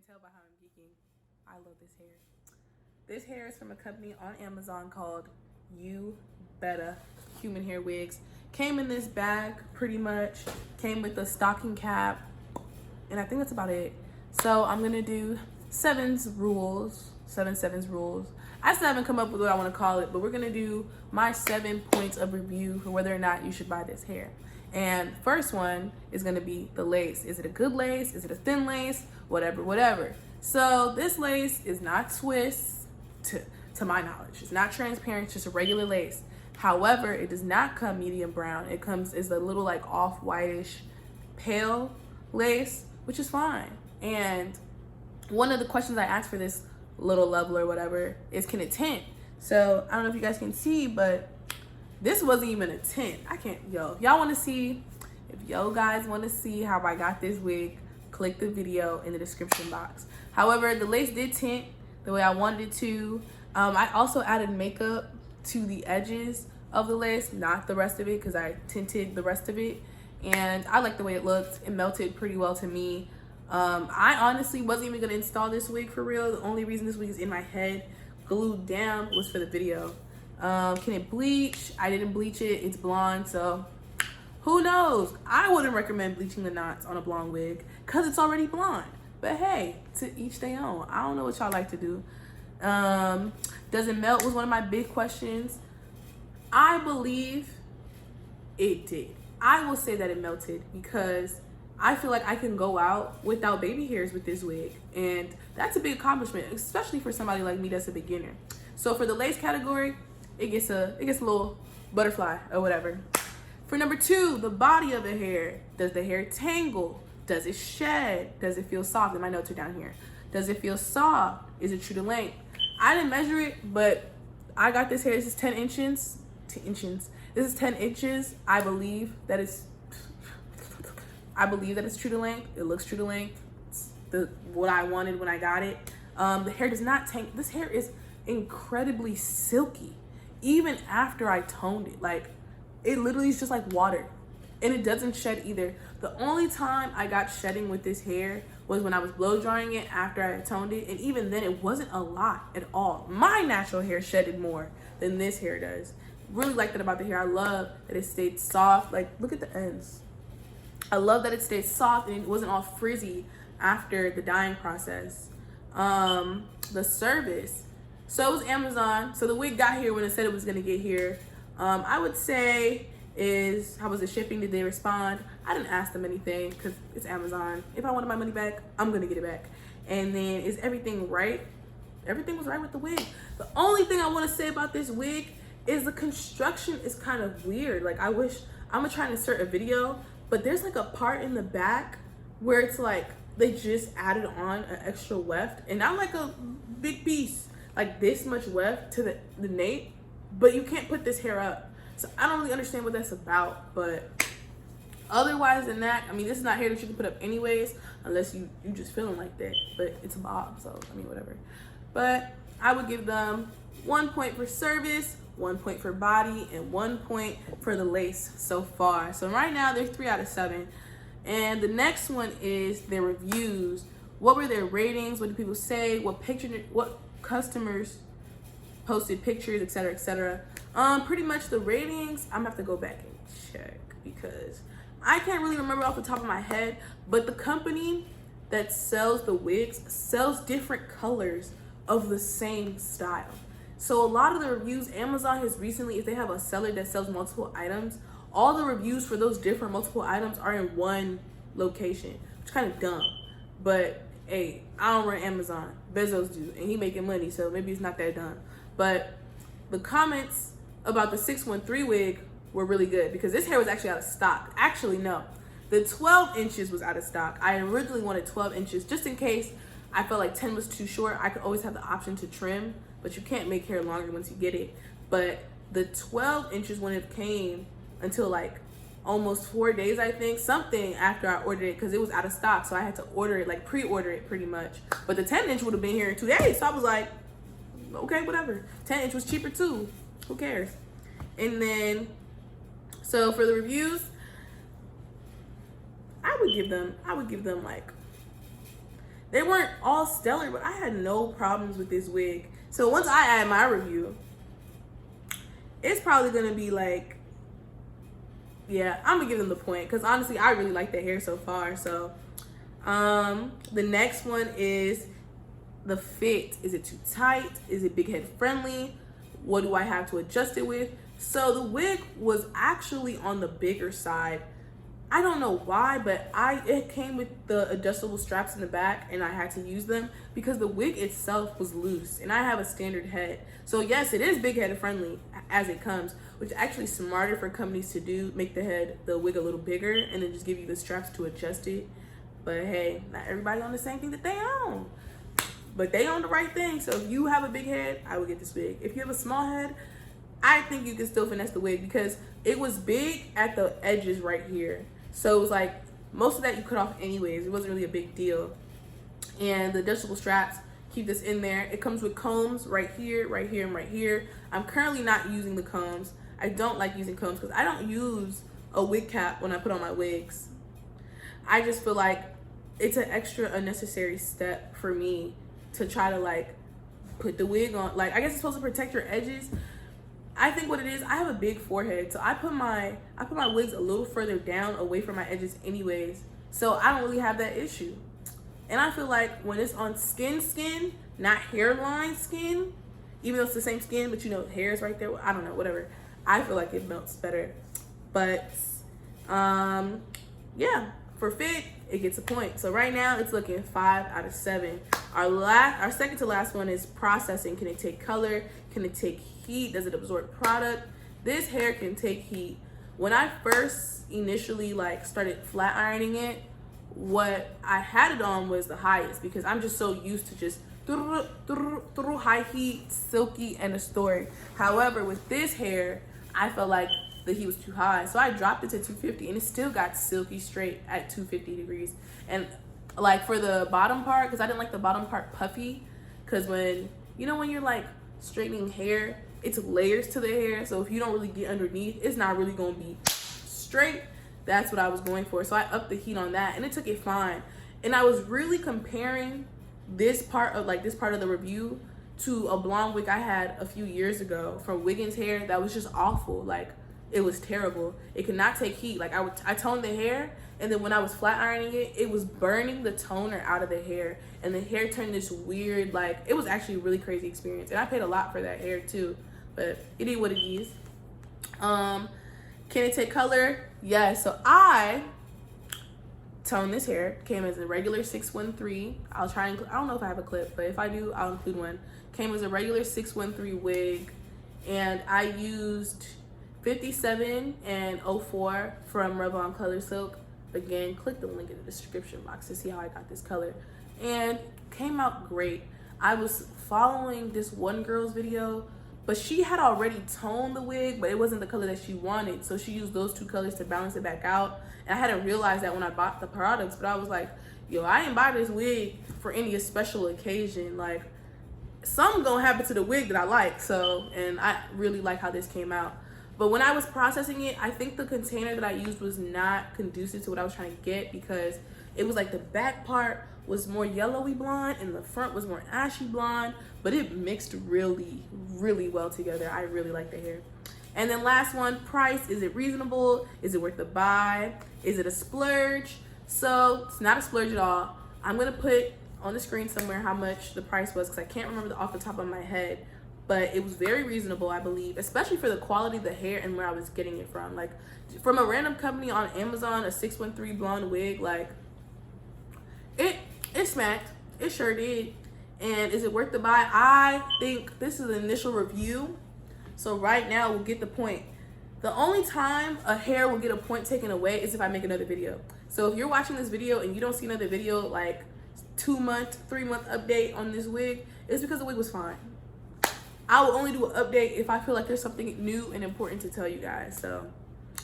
tell by how I'm geeking. I love this hair. This hair is from a company on Amazon called Human Hair Wigs. Came in this bag pretty much. Came with a stocking cap. And I think that's about it. So I'm gonna do seven sevens rules. I still haven't come up with what I want to call it, but we're gonna do my 7 points of review for whether or not you should buy this hair. And first one is gonna be the lace. Is it a good lace? Is it a thin lace? Whatever. So this lace is not Swiss, to my knowledge. It's not transparent, it's just a regular lace. However, it does not come medium brown. It comes as a little like off-whitish pale lace, which is fine. And one of the questions I asked for this little level or whatever is, can it tint? So I don't know if you guys can see, but this wasn't even a tint. I can't, if y'all want to see, if yo guys want to see how I got this wig, click the video in the description box. However, the lace did tint the way I wanted it to. I also added makeup to the edges of the lace, not the rest of it, because I tinted the rest of it. And I like the way it looked. It melted pretty well to me. I honestly wasn't even going to install this wig for real. The only reason this wig is in my head glued down was for the video. Can it bleach? I didn't bleach it. It's blonde, so who knows? I wouldn't recommend bleaching the knots on a blonde wig because it's already blonde. But hey, to each their own. I don't know what y'all like to do. Does it melt was one of my big questions. I believe it did. I will say that it melted because I feel like I can go out without baby hairs with this wig. And that's a big accomplishment, especially for somebody like me that's a beginner. So for the lace category, it gets a little butterfly or whatever. For number 2, the body of the hair. Does the hair tangle? Does it shed? Does it feel soft? And my notes are down here. Does it feel soft? Is it true to length? I didn't measure it, but I got this hair. This is 10 inches. This is 10 inches. I believe that it's true to length. It looks true to length. It's what I wanted when I got it. The hair does not tangle. This hair is incredibly silky. Even after I toned it, like it literally is just like water, and it doesn't shed either. The only time I got shedding with this hair was when I was blow drying it after I had toned it, and even then it wasn't a lot at all. My natural hair shedded more than this hair does. Really like that about the hair. I love that it stayed soft. Like, look at the ends. I love that it stayed soft and it wasn't all frizzy after the dyeing process. The service. So it was Amazon. So the wig got here when it said it was gonna get here. I would say how was the shipping? Did they respond? I didn't ask them anything because it's Amazon. If I wanted my money back, I'm gonna get it back. And then is everything right? Everything was right with the wig. The only thing I want to say about this wig is the construction is kind of weird. Like I'm gonna try and insert a video, but there's like a part in the back where it's like they just added on an extra weft, and not like a big piece, like this much weft to the nape, but you can't put this hair up. So I don't really understand what that's about, but otherwise than that, I mean, this is not hair that you can put up anyways, unless you just feeling like that, but it's a bob, so I mean, whatever. But I would give them 1 point for service, 1 point for body, and 1 point for the lace so far. So right now they're 3 out of 7. And the next one is their reviews. What were their ratings? What did people say? What customers posted pictures, etc., etc. Pretty much the ratings, I'm gonna have to go back and check because I can't really remember off the top of my head, but the company that sells the wigs sells different colors of the same style. So a lot of the reviews, Amazon has recently, if they have a seller that sells multiple items, all the reviews for those different multiple items are in one location, which is kind of dumb. But hey, I don't run Amazon. Bezos do, and he making money, so maybe it's not that dumb. But the comments about the 613 wig were really good because this hair was actually out of stock. Actually, no. The 12 inches was out of stock. I originally wanted 12 inches just in case I felt like 10 was too short. I could always have the option to trim, but you can't make hair longer once you get it. But the 12 inches when it came until like almost 4 days, I think, something after I ordered it because it was out of stock. So I had to order it, like pre-order it pretty much. But the 10 inch would have been here in 2 days. So I was like, okay, whatever. 10 inch was cheaper too. Who cares? And then, so for the reviews, I would give them like They weren't all stellar, but I had no problems with this wig. So once I add my review, it's probably gonna be like, yeah, I'm gonna give them the point because honestly, I really like the hair so far. So, the next one is the fit. Is it too tight? Is it big head friendly? What do I have to adjust it with? So the wig was actually on the bigger side. I don't know why, but it came with the adjustable straps in the back and I had to use them because the wig itself was loose and I have a standard head. So yes, it is big head friendly as it comes, which is actually smarter for companies to do, make the wig a little bigger and then just give you the straps to adjust it. But hey, not everybody on the same thing that they own. But they own the right thing. So if you have a big head, I would get this wig. If you have a small head, I think you can still finesse the wig because it was big at the edges right here. So it was like, most of that you cut off anyways. It wasn't really a big deal. And the adjustable straps, keep this in there. It comes with combs right here, right here, and right here. I'm currently not using the combs. I don't like using combs because I don't use a wig cap when I put on my wigs. I just feel like it's an extra unnecessary step for me to try to like put the wig on. Like, I guess it's supposed to protect your edges. I think what it is, I have a big forehead, so I put my wigs a little further down away from my edges anyways, so I don't really have that issue. And I feel like when it's on skin, not hairline skin, even though it's the same skin, but you know, hair is right there, I don't know, whatever, I feel like it melts better. But yeah, for fit, it gets a point. So right now it's looking 5 out of 7. Our second to last one is processing. Can it take color? Can it take heat? Does it absorb product? This hair can take heat. When I first initially like started flat ironing it, what I had it on was the highest because I'm just so used to just through high heat, silky, and a story. However, with this hair, I felt like the heat was too high, so I dropped it to 250 and it still got silky straight at 250 degrees. And like for the bottom part, because I didn't like the bottom part puffy, because when you're like straightening hair, it's layers to the hair, so if you don't really get underneath, it's not really going to be straight. That's what I was going for, so I upped the heat on that and it took it fine. And I was really comparing this part of the review to a blonde wig I had a few years ago from Wiggins hair that was just awful. Like, it was terrible. It could not take heat. Like, I toned the hair, and then when I was flat ironing it, it was burning the toner out of the hair, and the hair turned this weird, like, it was actually a really crazy experience. And I paid a lot for that hair too, but it is what it is. Can it take color? Yes. So I toned this hair. Came as a regular 613. I'll try and I don't know if I have a clip, but if I do, I'll include one. Came as a regular 613 wig, and I used 57 and 04 from Revlon Color Silk. Again, click the link in the description box to see how I got this color, and came out great. I was following this one girl's video, but she had already toned the wig, but it wasn't the color that she wanted, so she used those two colors to balance it back out. And I hadn't realized that when I bought the products, but I was like, yo, I didn't buy this wig for any special occasion. Like, something gonna happen to the wig that I like. So, and I really like how this came out. But when I was processing it, I think the container that I used was not conducive to what I was trying to get, because it was like the back part was more yellowy blonde and the front was more ashy blonde, but it mixed really, really well together. I really like the hair. And then last one, price. Is it reasonable? Is it worth the buy? Is it a splurge? So it's not a splurge at all. I'm gonna put on the screen somewhere how much the price was, because I can't remember off the top of my head, but it was very reasonable, I believe, especially for the quality of the hair and where I was getting it from. Like, from a random company on Amazon, a 613 blonde wig, like, it smacked. It sure did. And is it worth the buy? I think this is an initial review, so right now we'll get the point. The only time a hair will get a point taken away is if I make another video. So if you're watching this video and you don't see another video, like 2-month, 3-month update on this wig, it's because the wig was fine. I will only do an update if I feel like there's something new and important to tell you guys. So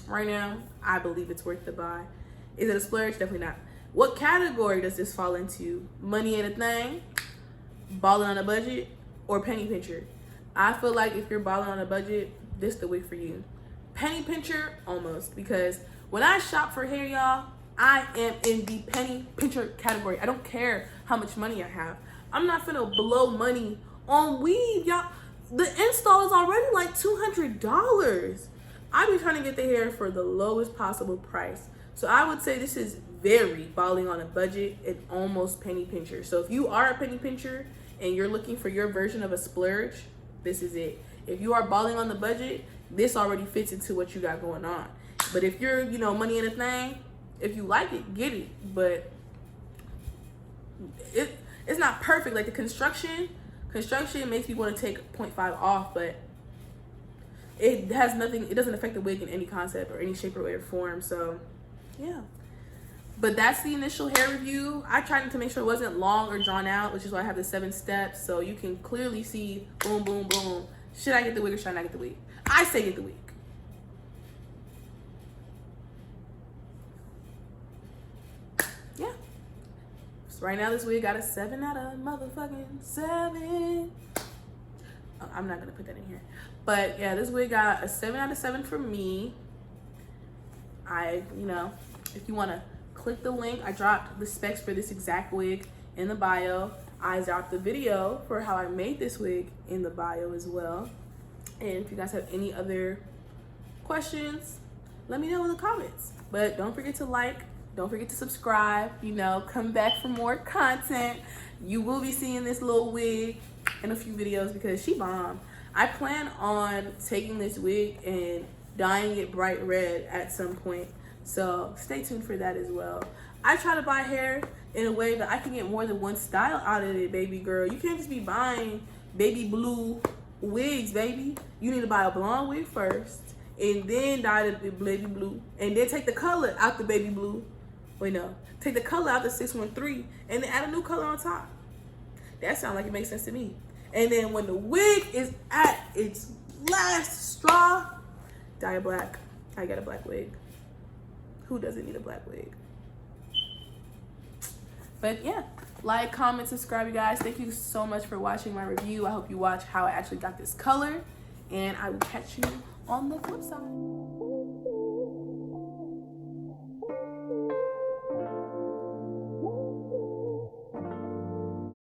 right now, I believe it's worth the buy. Is it a splurge? Definitely not. What category does this fall into? Money ain't a thing, balling on a budget, or penny pincher? I feel like if you're balling on a budget, this the wig for you. Penny pincher, almost, because when I shop for hair, y'all, I am in the penny pincher category. I don't care how much money I have. I'm not finna blow money on weave, y'all. The install is already like $200. I be trying to get the hair for the lowest possible price. So I would say this is very balling on a budget and almost penny pincher. So if you are a penny pincher and you're looking for your version of a splurge, this is it. If you are balling on the budget, this already fits into what you got going on. But if you're, you know, money in a thing, if you like it, get it. But it's not perfect. Like the construction makes me want to take 0.5 off, but it has nothing, it doesn't affect the wig in any concept or any shape or way or form. So yeah, but that's the initial hair review. I tried to make sure it wasn't long or drawn out, which is why I have the 7 steps, so you can clearly see boom, boom, boom. Should I get the wig or should I not get the wig? I say get the wig. Yeah. So right now this wig got a 7 out of motherfucking 7. I'm not gonna put that in here, but yeah, this wig got a 7 out of 7 for me. You know, if you want to click the link, I dropped the specs for this exact wig in the bio. I dropped the video for how I made this wig in the bio as well. And if you guys have any other questions, let me know in the comments. But don't forget to like, don't forget to subscribe, you know, come back for more content. You will be seeing this little wig in a few videos because she bomb. I plan on taking this wig and dyeing it bright red at some point, so stay tuned for that as well. I try to buy hair in a way that I can get more than one style out of it, baby girl. You can't just be buying baby blue wigs, baby. You need to buy a blonde wig first and then dye the baby blue and then take the color out the baby blue. Wait, no, take the color out the 613 and then add a new color on top. That sounds like it makes sense to me. And then when the wig is at its last straw, dye it black. I got a black wig. Who doesn't need a black wig? But yeah, like, comment, subscribe, you guys. Thank you so much for watching my review. I hope you watch how I actually got this color, and I will catch you on the flip side.